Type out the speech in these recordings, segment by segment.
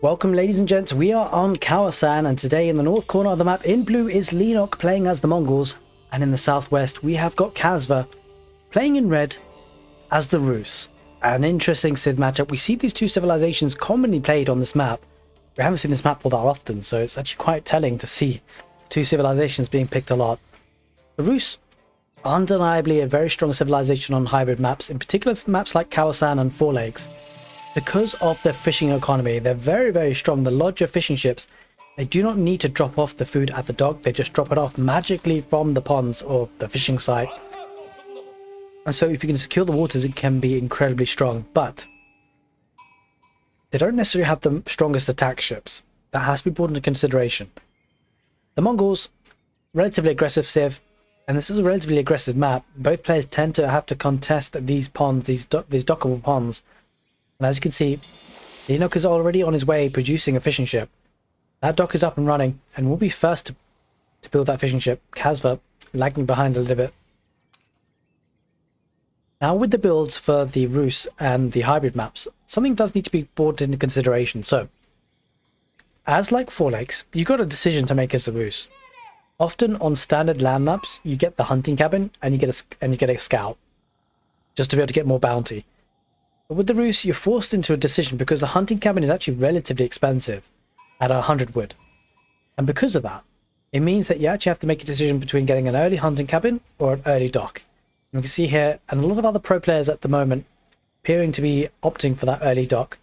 Welcome ladies and gents, we are on Kawasan, and today in the north corner of the map in blue is Leenock playing as the Mongols, and in the southwest we have got Kasva playing in red as the Rus. An interesting civ matchup. We see these two civilizations commonly played on this map. We haven't seen this map all that often, so it's actually quite telling to see two civilizations being picked a lot. The Rus, undeniably a very strong civilization on hybrid maps, in particular for maps like Kawasan and Four Lakes. Because of their fishing economy, they're very strong. The larger fishing ships, they do not need to drop off the food at the dock. They just drop it off magically from the ponds or the fishing site. And so if you can secure the waters, it can be incredibly strong. But they don't necessarily have the strongest attack ships. That has to be brought into consideration. The Mongols, relatively aggressive civ, and this is a relatively aggressive map. Both players tend to have to contest these ponds, these dockable ponds. And as you can see, Leenock is already on his way producing a fishing ship. That dock is up and running and will be first to build that fishing ship. Kasva lagging behind a little bit. Now with the builds for the Rus and the hybrid maps, something does need to be brought into consideration. So, as like Four Lakes, you got a decision to make as the Rus. Often on standard land maps, you get the hunting cabin and you get a scout, just to be able to get more bounty. But with the Rus, you're forced into a decision because the hunting cabin is actually relatively expensive at 100 wood. And because of that, it means that you actually have to make a decision between getting an early hunting cabin or an early dock. And we can see here, and a lot of other pro players at the moment appearing to be opting for that early dock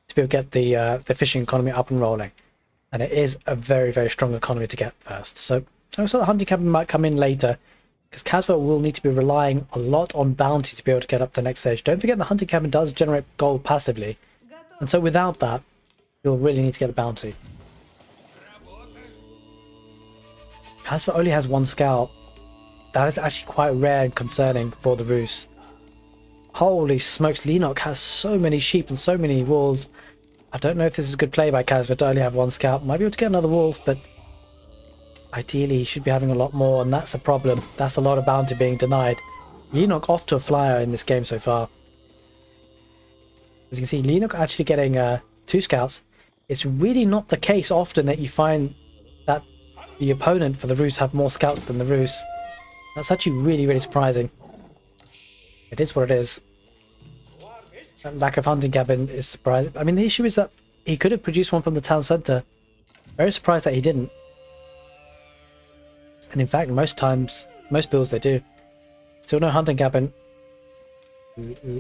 to be able to get the fishing economy up and rolling. And it is a very strong economy to get first. So also the hunting cabin might come in later, because Kasva will need to be relying a lot on bounty to be able to get up to the next stage. Don't forget the hunting cabin does generate gold passively. And so without that, you'll really need to get a bounty. Kasva only has one scout. That is actually quite rare and concerning for the Rus. Holy smokes, Leenock has so many sheep and so many wolves. I don't know if this is a good play by Kasva to only have one scout. Might be able to get another wolf, but ideally, he should be having a lot more, and that's a problem. That's a lot of bounty being denied. Leenock off to a flyer in this game so far. As you can see, Leenock actually getting 2 scouts. It's really not the case often that you find that the opponent for the Rus have more scouts than the Rus. That's actually really surprising. It is what it is. That lack of hunting cabin is surprising. I mean, the issue is that he could have produced one from the town centre. Very surprised that he didn't. And in fact, most builds they do. Still no hunting cabin.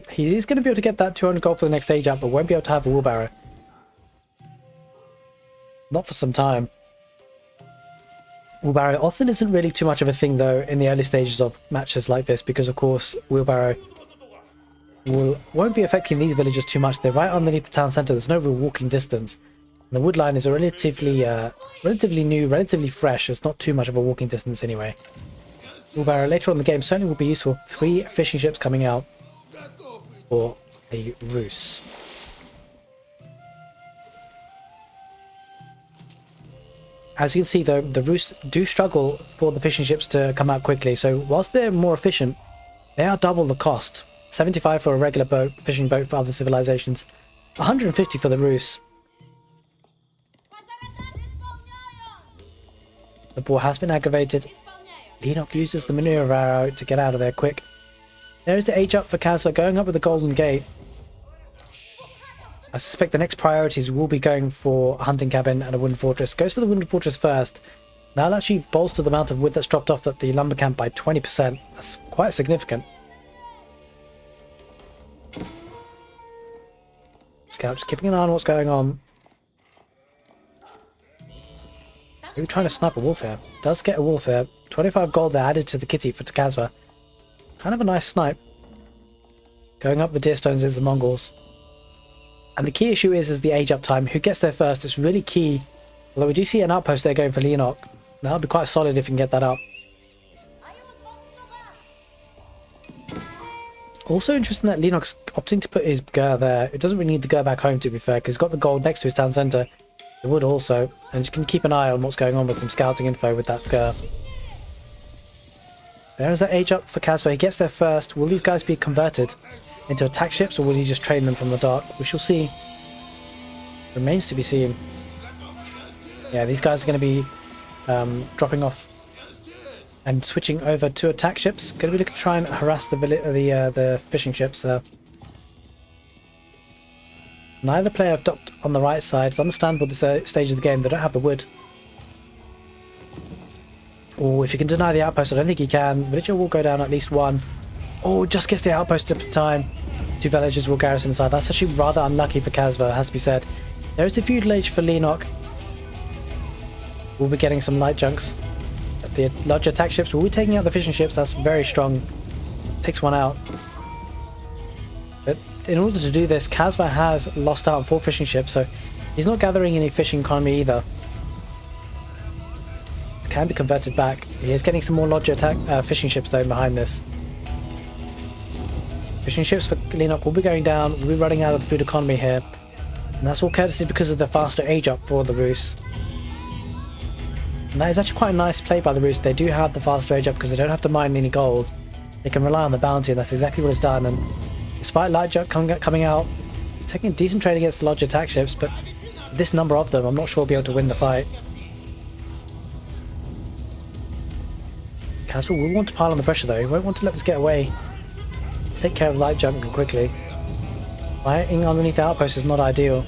He is going to be able to get that 200 gold for the next stage up, but won't be able to have a wheelbarrow. Not for some time. Wheelbarrow often isn't really too much of a thing though in the early stages of matches like this, because of course wheelbarrow won't be affecting these villagers too much. They're right underneath the town centre. There's no real walking distance. The wood line is a relatively new, relatively fresh. It's not too much of a walking distance anyway. Wheelbarrow later on in the game certainly will be useful. 3 fishing ships coming out for the Rus. As you can see though, the Rus do struggle for the fishing ships to come out quickly. So whilst they're more efficient, they are double the cost. 75 for a regular boat, fishing boat for other civilizations. 150 for the Rus. The ball has been aggravated. Leenock uses the maneuver arrow to get out of there quick. There is the age up for Kasva, going up with the golden gate. I suspect the next priorities will be going for a hunting cabin and a wooden fortress. Goes for the wooden fortress first. That'll actually bolster the amount of wood that's dropped off at the lumber camp by 20%. That's quite significant. Scout just keeping an eye on what's going on. Maybe trying to snipe a wolf here. Does get a wolf here. 25 gold there added to the kitty for Kasva. Kind of a nice snipe. Going up the deer stones is the Mongols. And the key issue is the age up time. Who gets there first? It's really key. Although we do see an outpost there going for Leenock. That'll be quite solid if you can get that up. Also interesting that Leenock's opting to put his gur there. It doesn't really need the gur back home, to be fair, because he's got the gold next to his town centre. It would also, and you can keep an eye on what's going on with some scouting info with that gur. There is that age up for Kasva. He gets there first. Will these guys be converted into attack ships, or will he just train them from the dark? We shall see. Remains to be seen. Yeah, these guys are going to be dropping off and switching over to attack ships. Going to be looking to try and harass the fishing ships there. Neither player have docked on the right side. It's understandable at this stage of the game. They don't have the wood. Oh, if you can deny the outpost, I don't think he can. Villager will go down at least one. Oh, just gets the outpost at time. 2 villagers will garrison inside. That's actually rather unlucky for Kasva, has to be said. There is the feudal age for Leenock. We'll be getting some light junks. The larger attack ships will be taking out the fishing ships. That's very strong. Takes one out. But in order to do this, Kasva has lost out on 4 fishing ships, so he's not gathering any fishing economy either. It can be converted back. He is getting some more larger attack fishing ships though behind this. Fishing ships for Leenock will be going down. We'll be running out of the food economy here. And that's all courtesy because of the faster age up for the Rus. And that is actually quite a nice play by the Rus. They do have the faster age up because they don't have to mine any gold. They can rely on the bounty, and that's exactly what it's done. And despite light junk coming out, he's taking a decent trade against the large attack ships, but this number of them, I'm not sure he'll be able to win the fight. Kasva will want to pile on the pressure though. He won't want to let this get away. Let's take care of the light junk quickly. Fighting underneath the outpost is not ideal.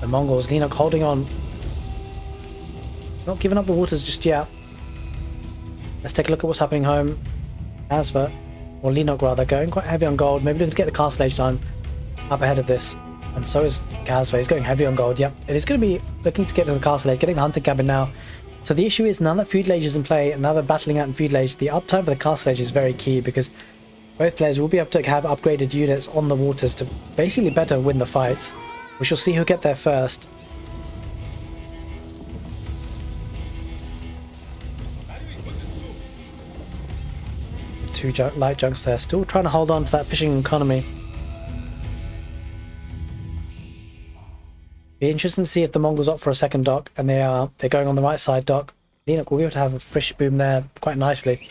The Mongols, Leenock holding on. Not giving up the waters just yet. Let's take a look at what's happening home. Kasva, or Leenock rather, going quite heavy on gold. Maybe looking to get the castle age time up ahead of this. And so is Kasva. He's going heavy on gold. Yep, it is going to be looking to get to the castle age, getting the hunting cabin now. So the issue is now that feudal age is in play, and now they're battling out in feudal age, the uptime for the castle age is very key because both players will be able to have upgraded units on the waters to basically better win the fights. We shall see who'll get there first. Two light junks there, still trying to hold on to that fishing economy. Be interesting to see if the Mongols opt for a second dock, and they're going on the right side dock. Leenock will be able to have a fish boom there quite nicely,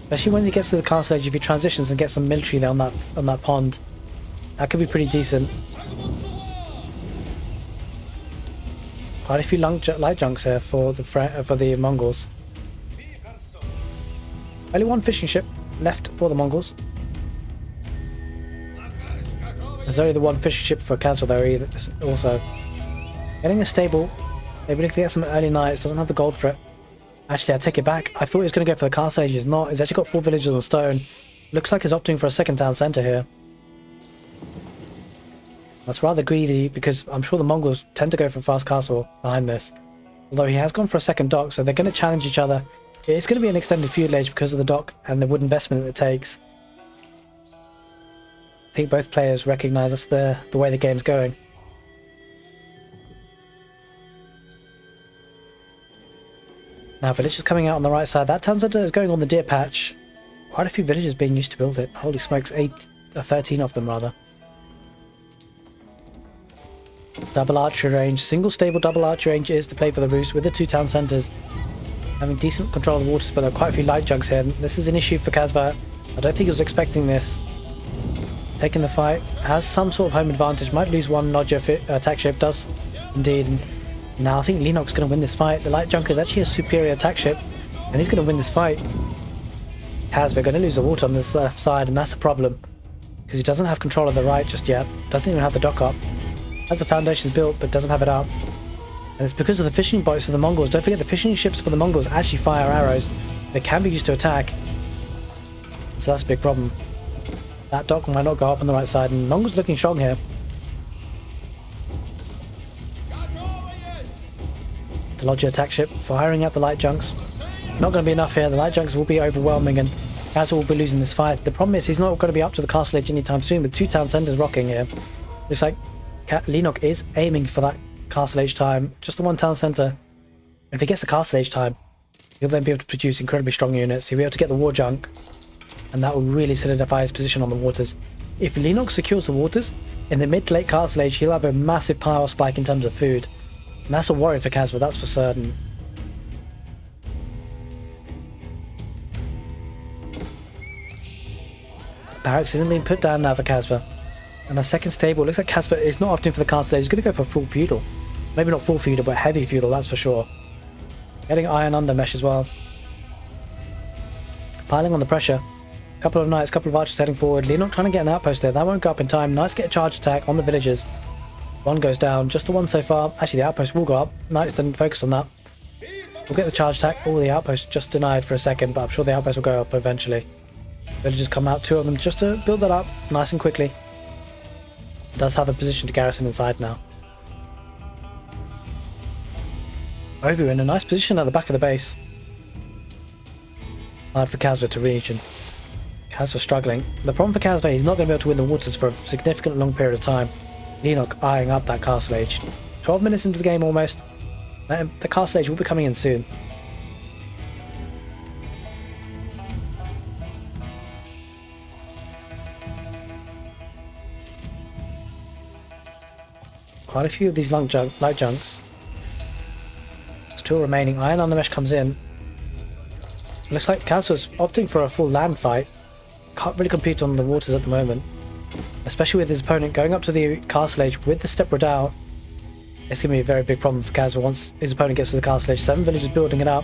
especially when he gets to the castle age. If he transitions and gets some military there on that pond, that could be pretty decent. Quite a few light junks here for the Mongols. Only one fishing ship left for the Mongols. There's only the one fishing ship for Kasva though, also. Getting a stable. Maybe looking at some early nights. Doesn't have the gold for it. Actually, I take it back. I thought he was going to go for the castle age. He's not. He's actually got 4 villagers on stone. Looks like he's opting for a second town centre here. That's rather greedy because I'm sure the Mongols tend to go for a fast castle behind this. Although he has gone for a second dock, so they're going to challenge each other. It's going to be an extended feudal age because of the dock and the wood investment it takes. I think both players recognise that's the way the game's going. Now villagers coming out on the right side. That town centre is going on the deer patch. Quite a few villagers being used to build it. Holy smokes, 13 of them rather. Double archery range. Single stable double archery range is the play for the Rus with the 2 town centres. Having decent control of the waters, but there are quite a few light junks here. This is an issue for Kasva. I don't think he was expecting this. Taking the fight, has some sort of home advantage, might lose one larger attack ship, does indeed. And now I think Leenock's going to win this fight. The light junk is actually a superior attack ship, and he's going to win this fight. Kasva going to lose the water on this left side, and that's a problem. Because he doesn't have control of the right just yet, doesn't even have the dock up. Has the foundations built, but doesn't have it up. And it's because of the fishing boats for the Mongols. Don't forget the fishing ships for the Mongols actually fire arrows. They can be used to attack. So that's a big problem. That dock might not go up on the right side, and Mongols looking strong here. The larger attack ship firing at the light junks. Not going to be enough here. The light junks will be overwhelming, and Kasva will be losing this fight. The problem is he's not going to be up to the castle age anytime soon, with 2 town centres rocking here. Looks like Leenock is aiming for that castle age time, just the 1 town centre. If he gets the castle age time, he'll then be able to produce incredibly strong units. He'll be able to get the war junk, and that will really solidify his position on the waters. If Leenock secures the waters, in the mid to late castle age, he'll have a massive power spike in terms of food. And that's a worry for Kasva, that's for certain. Barracks isn't being put down now for Kasva. And a second stable. Looks like Kasva is not opting for the castle age. He's going to go for full feudal. Maybe not full feudal, but heavy feudal, that's for sure. Getting iron under mesh as well. Piling on the pressure. Couple of knights, couple of archers heading forward. Leenock trying to get an outpost there. That won't go up in time. Nice get a charge attack on the villagers. One goes down. Just the one so far. Actually, the outpost will go up. Knights didn't focus on that. We'll get the charge attack. Oh, the outpost just denied for a second, but I'm sure the outpost will go up eventually. Villagers come out, 2 of them, just to build that up nice and quickly. Does have a position to garrison inside now. Aoe4 in a nice position at the back of the base. Hard for Kasva to reach, and Kasva struggling. The problem for Kasva, he's not going to be able to win the waters for a significant long period of time. Leenock eyeing up that castle age. 12 minutes into the game almost. The castle age will be coming in soon. Quite a few of these light junks. There's 2 remaining. Iron on the mesh comes in. Looks like Kasva's opting for a full land fight. Can't really compete on the waters at the moment. Especially with his opponent going up to the castle age with the step redoubt. It's going to be a very big problem for Kasva once his opponent gets to the castle age. 7 villagers building it up.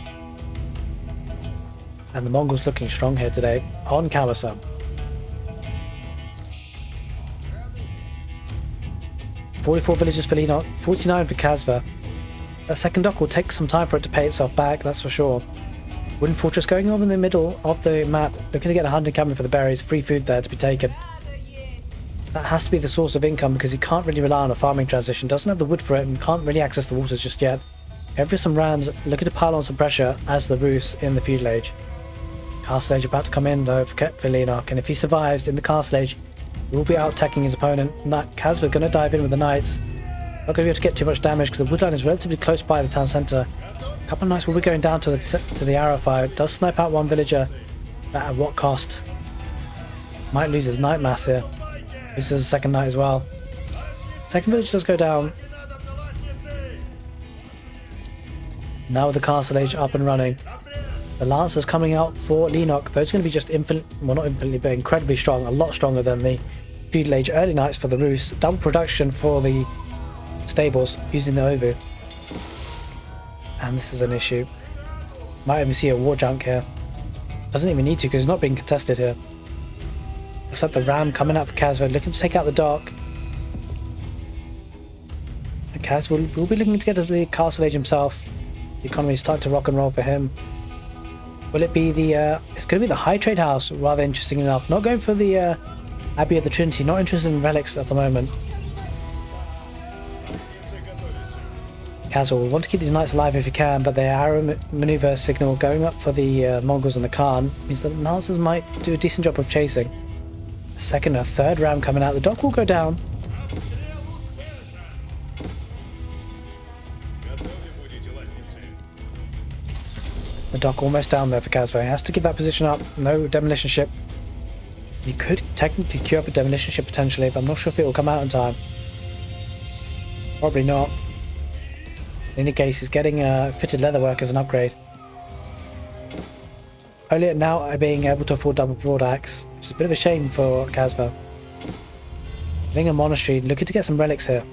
And the Mongols looking strong here today on Kawasan. 44 villagers for Leenock, 49 for Kasva. That second dock will take some time for it to pay itself back, that's for sure. Wooden fortress going on in the middle of the map, looking to get a hunting cabin for the berries, free food there to be taken. That has to be the source of income because he can't really rely on a farming transition, doesn't have the wood for it and can't really access the waters just yet. Going for some rams, looking to pile on some pressure as the Rus in the feudal age. Castle age about to come in though for Leenock, and if he survives in the castle age, he will be out attacking his opponent. Kasva going to dive in with the knights. Not going to be able to get too much damage because the woodline is relatively close by the town centre. A couple of knights will be going down to the arrow fire. Does snipe out one villager, but at what cost? Might lose his knight mass here. Loses a second knight as well. Second village does go down. Now with the castle age up and running. The lancers coming out for Leenock. Those are going to be just well not infinitely, but incredibly strong. A lot stronger than the feudal age early knights for the Rus. Double production for the stables using the Aoe4. And this is an issue. Might even see a war junk here. Doesn't even need to because it's not being contested here. Looks like the ram coming out for Kasva, looking to take out the dock. And Kasva will be looking to get to the castle age himself. The economy is starting to rock and roll for him. Will it be the, it's going to be the high trade house, rather interesting enough. Not going for the Abbey of the Trinity, not interested in relics at the moment. Kasva will want to keep these knights alive if he can, but the arrow maneuver signal going up for the Mongols and the Khan means that the lancers might do a decent job of chasing. A second, a third ram coming out. The dock will go down. The dock almost down there for Kasva. He has to give that position up. No demolition ship. You could technically queue up a demolition ship potentially, but I'm not sure if it will come out in time. Probably not. In any case, he's getting fitted leatherwork as an upgrade. Only now being able to afford double broadaxe, which is a bit of a shame for Kasva. Getting a monastery, looking to get some relics here.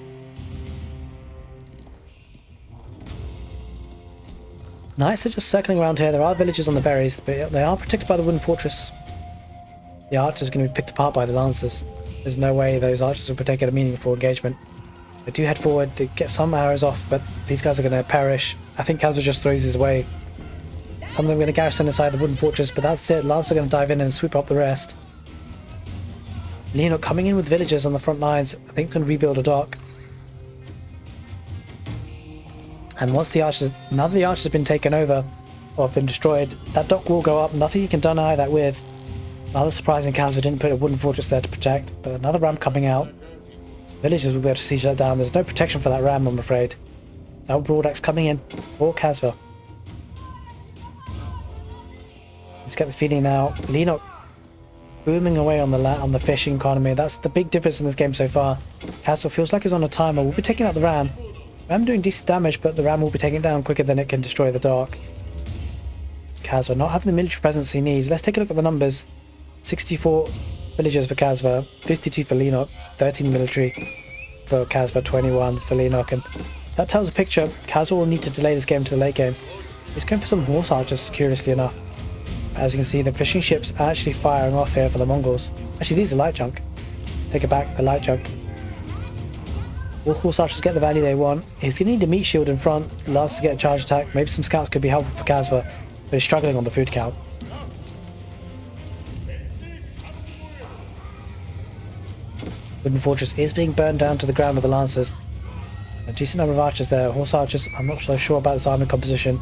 Knights are just circling around here. There are villagers on the berries, but they are protected by the wooden fortress. The archers are going to be picked apart by the lancers. There's no way those archers will partake in a meaningful engagement. They do head forward, they get some arrows off, but these guys are going to perish. I think Kasva just throws his way. Some of them are going to garrison inside the wooden fortress, but that's it. Lancers are going to dive in and sweep up the rest. Leenock coming in with villagers on the front lines. I think can rebuild a dock. And once the archers, now that the archers have been taken over or have been destroyed, that dock will go up. Nothing you can deny that with. Rather surprising Kasva didn't put a wooden fortress there to protect, but another ram coming out. Villagers will be able to siege that down. There's no protection for that ram, I'm afraid. Double broadaxe coming in for Kasva. Let's get the feeling now. Leenock booming away on the fishing economy. That's the big difference in this game so far. Kasva feels like he's on a timer. We'll be taking out the ram. Ram doing decent damage, but the ram will be taken down quicker than it can destroy the dock. Kasva not having the military presence he needs. Let's take a look at the numbers. 64 villagers for Kasva, 52 for Leenock, 13 military for Kasva, 21 for Leenock, and that tells a picture. Kasva will need to delay this game to the late game. He's going for some horse archers, curiously enough. As you can see, the fishing ships are actually firing off here for the Mongols. Actually, these are light junk. Take it back, the light junk. Will horse archers get the value they want? He's going to need a meat shield in front, Lance to get a charge attack. Maybe some scouts could be helpful for Kasva, but he's struggling on the food count. Wooden fortress is being burned down to the ground with the lancers. A decent number of archers there. Horse archers, I'm not so sure about this army composition.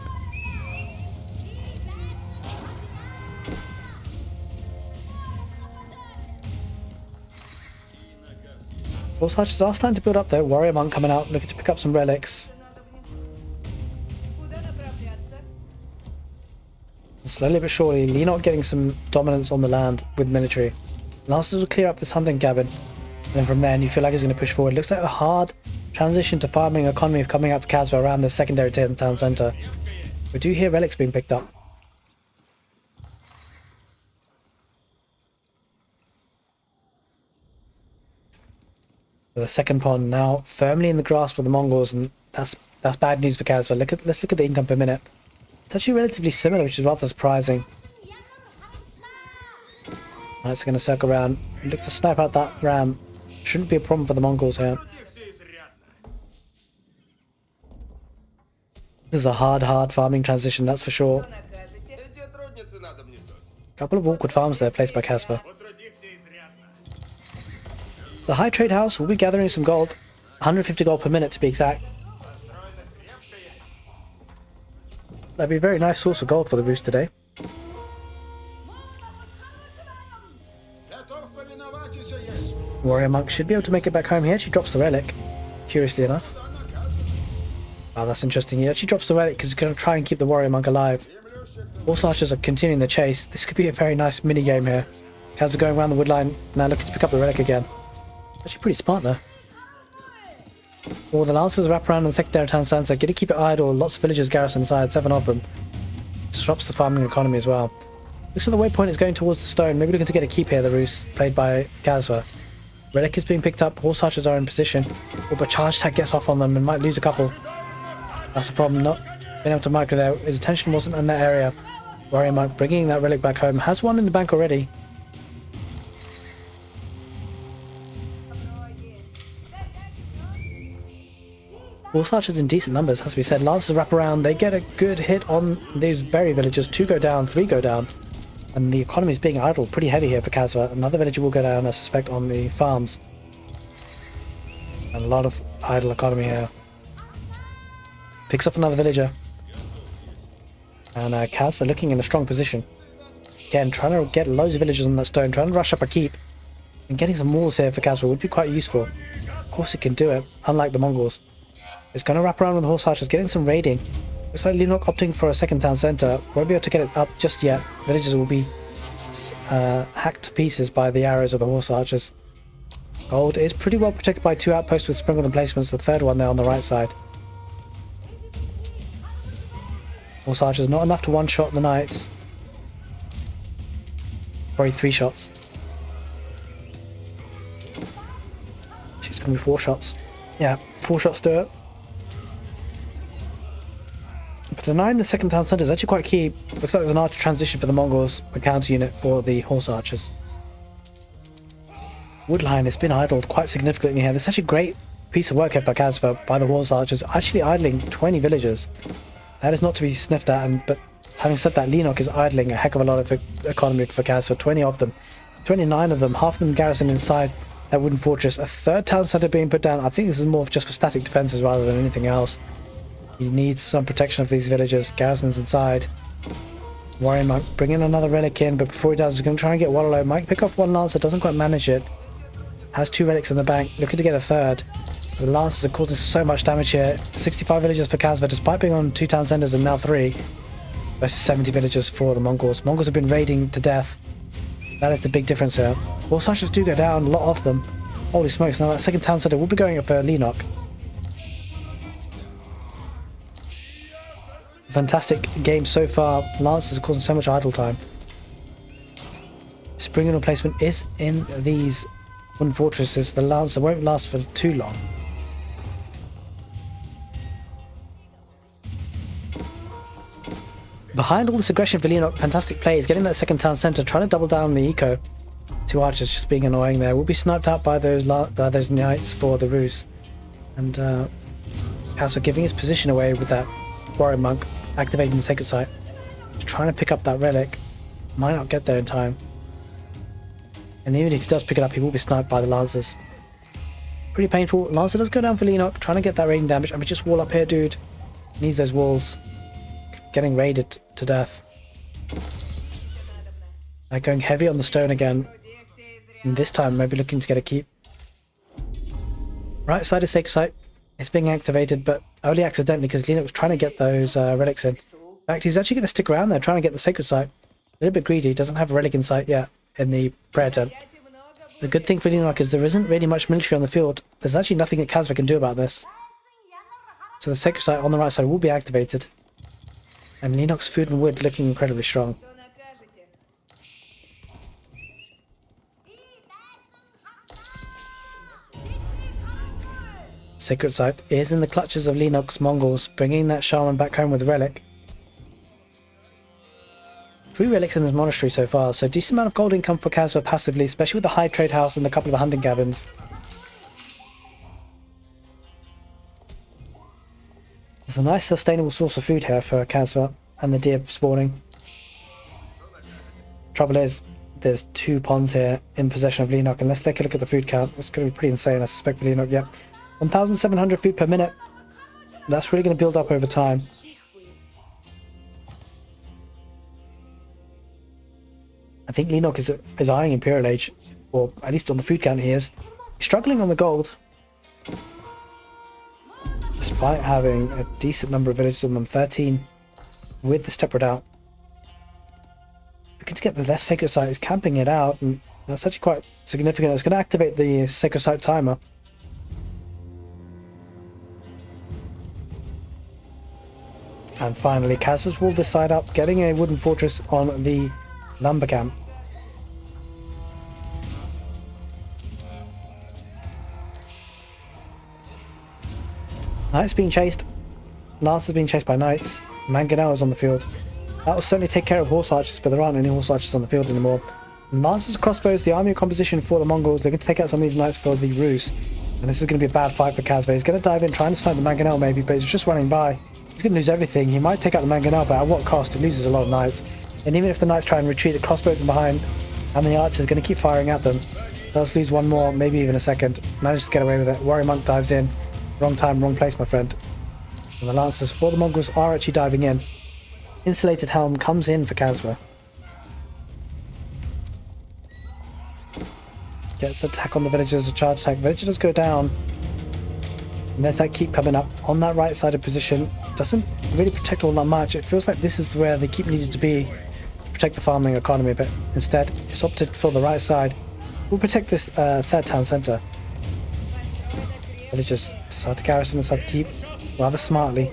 Horse archers are starting to build up though. Warrior monk coming out, looking to pick up some relics. Slowly but surely, Leenock getting some dominance on the land with military. Lancers will clear up this hunting cabin. And then from there, you feel like he's going to push forward. Looks like a hard transition to farming economy of coming out for Kasva around the secondary town centre. We do hear relics being picked up. The second pond now firmly in the grasp of the Mongols, and that's bad news for Kasva. Let's look at the income per minute. It's actually relatively similar, which is rather surprising. Right, so going to circle around. Look to snipe out that ram. Shouldn't be a problem for the Mongols here. This is a hard farming transition, that's for sure. A couple of awkward farms there placed by Kasva. The high trade house will be gathering some gold. 150 gold per minute to be exact. That'd be a very nice source of gold for the Rus today. Warrior monk should be able to make it back home. He actually drops the relic, curiously enough. Wow, that's interesting. He actually drops the relic because he's going to try and keep the warrior monk alive. Horse archers are continuing the chase. This could be a very nice mini game here. Kasva going around the wood line, now looking to pick up the relic again. Actually pretty smart there. All the lancers wrap around in the secondary town centre, going to keep it idle. Lots of villagers garrison inside, 7 of them. Disrupts the farming economy as well. Looks like the waypoint is going towards the stone. Maybe looking to get a keep here, the Rus, played by Kasva. Relic is being picked up, horse archers are in position. Oh, but charge attack gets off on them and might lose a couple. That's the problem, not being able to micro there. His attention wasn't in that area. Warrior monk bringing that relic back home. Has one in the bank already. Horse archers in decent numbers, has to be said. Lancers wrap around, they get a good hit on these berry villagers. 2 go down, 3 go down. And the economy is being idled pretty heavy here for Kasva. Another villager will go down, I suspect, on the farms. And a lot of idle economy here. Picks off another villager. And Kasva looking in a strong position. Again, trying to get loads of villagers on that stone, trying to rush up a keep. And getting some walls here for Kasva would be quite useful. Of course it can do it, unlike the Mongols. It's going to wrap around with the horse archers, getting some raiding. Looks like Leenock opting for a second town centre. Won't be able to get it up just yet. Villagers will be hacked to pieces by the arrows of the horse archers. Gold is pretty well protected by 2 outposts with sprinkled emplacements, the third one there on the right side. Horse archers, not enough to one-shot the knights. Probably 3 shots. It's going to be 4 shots. Yeah, 4 shots to it. But denying the second town centre is actually quite key. Looks like there's an archer transition for the Mongols, a counter unit for the horse archers. Woodline has been idled quite significantly here. This is actually a great piece of work here by Kasva, by the horse archers, actually idling 20 villagers. That is not to be sniffed at, but having said that, Leenock is idling a heck of a lot of economy for Kasva, 20 of them. 29 of them, half of them garrison inside that wooden fortress. A third town centre being put down. I think this is more just for static defences rather than anything else. He needs some protection of these villagers. Garrisons inside. Warrior monk bringing another relic in, but before he does, he's going to try and get one alone. Might pick off one lancer, doesn't quite manage it. Has 2 relics in the bank, looking to get a third. The lancers are causing so much damage here. 65 villagers for Kasva, despite being on 2 town centres and now 3. Versus 70 villagers for the Mongols. Mongols have been raiding to death. That is the big difference here. Horse archers do go down, a lot of them. Holy smokes, now that second town centre will be going up for Leenock. Fantastic game so far. Lancers are causing so much idle time. spring replacement is in these wooden fortresses. The Lancer won't last for too long. Behind all this aggression for Leenock, fantastic play is getting that second town centre, trying to double down on the eco. Two archers just being annoying there. Will be sniped out by those knights for the Rus. And Kasva giving his position away with that warrior monk, activating the sacred site. Trying to pick up that relic. Might not get there in time. And even if he does pick it up, he will be sniped by the Lancers. Pretty painful. Lancer does go down for Leenock, trying to get that raiding damage. I mean, just wall up here, dude. Needs those walls. Getting raided to death. Going heavy on the stone again. And this time, maybe looking to get a keep. Right side of sacred site. It's being activated, but only accidentally because Leenock was trying to get those relics in. In fact, he's actually going to stick around there, trying to get the sacred site. A little bit greedy. Doesn't have a relic in sight yet in the prayer tent. The good thing for Leenock is there isn't really much military on the field. There's actually nothing that Kasva can do about this. So the sacred site on the right side will be activated. And Leenock's food and wood looking incredibly strong. Sacred site is in the clutches of Leenock's Mongols, bringing that shaman back home with a relic. 3 relics in this monastery so far, so decent amount of gold income for Kasva passively, especially with the high trade house and a couple of the hunting cabins. There's a nice sustainable source of food here for Kasva and the deer spawning. Trouble is, there's 2 ponds here in possession of Leenock, and let's take a look at the food count. It's going to be pretty insane, I suspect, for Leenock. Yeah, 1,700 food per minute. That's really going to build up over time. I think Leenock is eyeing Imperial Age, or at least on the food count he is. He's struggling on the gold. Despite having a decent number of villages on them, 13 with the step out. Looking to get the left sacred site, is camping it out, and that's actually quite significant. It's going to activate the sacred site timer. And finally, Kasva's walled this side up, getting a wooden fortress on the lumber camp. Knights being chased. Lancers being chased by knights. Mangonel is on the field. That will certainly take care of horse archers, but there aren't any horse archers on the field anymore. Lancers, crossbows, the army of composition for the Mongols. They're going to take out some of these knights for the Rus. And this is going to be a bad fight for Kasva. He's going to dive in, trying to snipe the Mangonel maybe, but he's just running by. He's going to lose everything. He might take out the Mangonel, but at what cost? It loses a lot of knights. And even if the knights try and retreat, the crossbows are behind, and the archers are going to keep firing at them. Does lose one more, maybe even a second. Manages to get away with it. Warrior monk dives in. Wrong time, wrong place, my friend. And the lancers for the Mongols are actually diving in. Insulated helm comes in for Kasva. Gets attack on the villagers, a charge attack. Villager does go down. And there's that keep coming up on that right side of position. Doesn't really protect all that much. It feels like this is where the keep needed to be to protect the farming economy, but instead it's opted for the right side. We'll protect this third town centre. Villagers decide to garrison inside the keep rather smartly.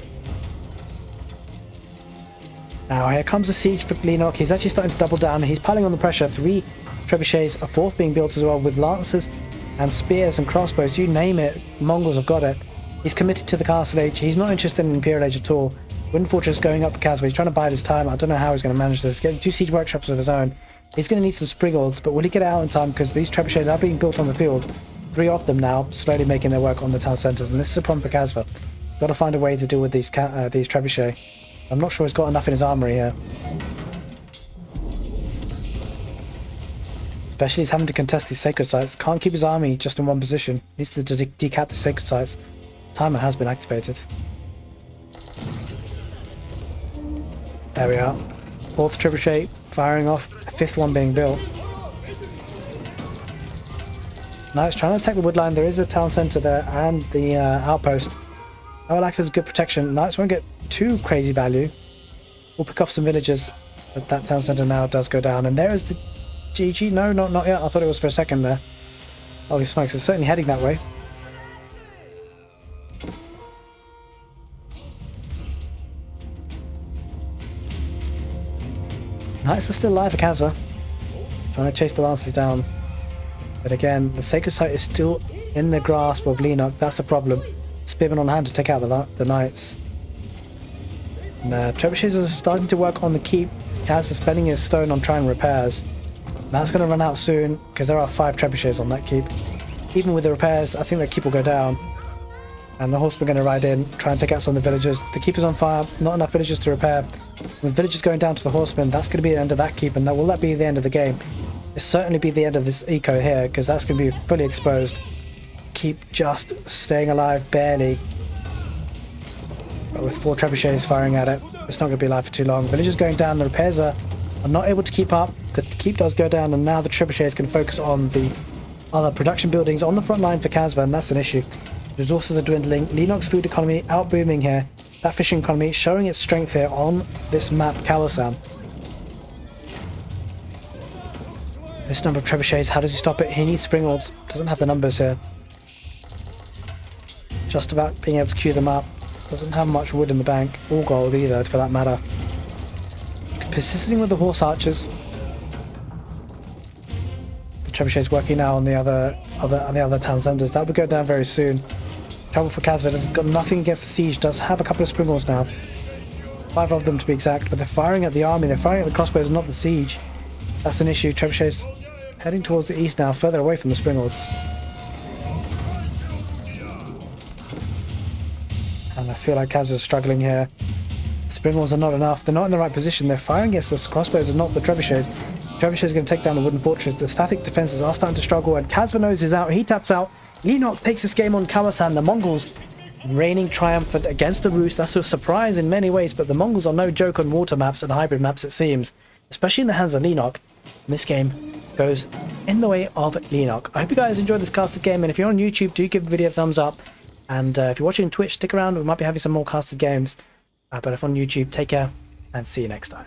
Now here comes the siege for Leenock. He's actually starting to double down. He's piling on the pressure. 3 trebuchets, a 4th being built as well, with lancers and spears and crossbows. You name it, Mongols have got it. He's committed to the Castle Age. He's not interested in Imperial Age at all. Wooden Fortress going up for Kasva. He's trying to bide his time. I don't know how he's going to manage this. Getting 2 siege workshops of his own. He's going to need some Spriggles, but will he get it out in time? Because these trebuchets are being built on the field. 3 of them now, slowly making their work on the town centres, and this is a problem for Kasva. Got to find a way to deal with these trebuchet. I'm not sure he's got enough in his armory here. Especially he's having to contest these sacred sites. Can't keep his army just in one position. Needs to decap the sacred sites. Timer has been activated. There we are. 4th trebuchet firing off. 5th one being built. Knights trying to attack the woodline. There is a town centre there and the outpost. That will act as good protection. Knights won't get too crazy value. We'll pick off some villagers, but that town centre now does go down. And there is the GG. No, not yet. I thought it was for a second there. Holy smokes, it's certainly heading that way. Knights are still alive for Kasva. trying to chase the Lancers down. But again, the Sacred Site is still in the grasp of Leenock. That's the problem. Spearmen on hand to take out the Knights. And trebuchets are starting to work on the keep. Kaz is spending his stone on trying repairs. That's going to run out soon because there are 5 trebuchets on that keep. Even with the repairs, I think the keep will go down. And the horsemen are going to ride in, try and take out some of the villagers. The keep is on fire, not enough villagers to repair. With villagers going down to the horsemen, that's going to be the end of that keep. And will that be the end of the game? It'll certainly be the end of this eco here, because that's going to be fully exposed. Keep just staying alive, barely. But with 4 trebuchets firing at it, it's not going to be alive for too long. Villagers going down, the repairs are not able to keep up. The keep does go down, and now the trebuchets can focus on the other production buildings on the front line for Kasva, and that's an issue. Resources are dwindling. Leenock's food economy out booming here. That fishing economy showing its strength here on this map, Kawasan. This number of trebuchets, how does he stop it? He needs springalds. Doesn't have the numbers here. Just about being able to queue them up. Doesn't have much wood in the bank, or gold either, for that matter. Persisting with the horse archers. The trebuchets working now on the other town centers. That will go down very soon. Trouble for Kasva. Has got nothing against the siege. Does have a couple of springals now. 5 of them to be exact. But they're firing at the army. They're firing at the crossbows, not the siege. That's an issue. Trebuchets heading towards the east now, further away from the springals. And I feel like Kasva's struggling here. Springals are not enough. They're not in the right position. They're firing against the crossbows and not the trebuchets. Trebuchet is going to take down the wooden fortress. The static defenses are starting to struggle, and Kasva knows he's out. He taps out. Leenock takes this game on Kawasan. The Mongols reigning triumphant against the Rus. That's a surprise in many ways, but the Mongols are no joke on water maps and hybrid maps, it seems. Especially in the hands of Leenock. And this game goes in the way of Leenock. I hope you guys enjoyed this casted game, and if you're on YouTube, do give the video a thumbs up. And if you're watching on Twitch, stick around. We might be having some more casted games. But if on YouTube, take care and see you next time.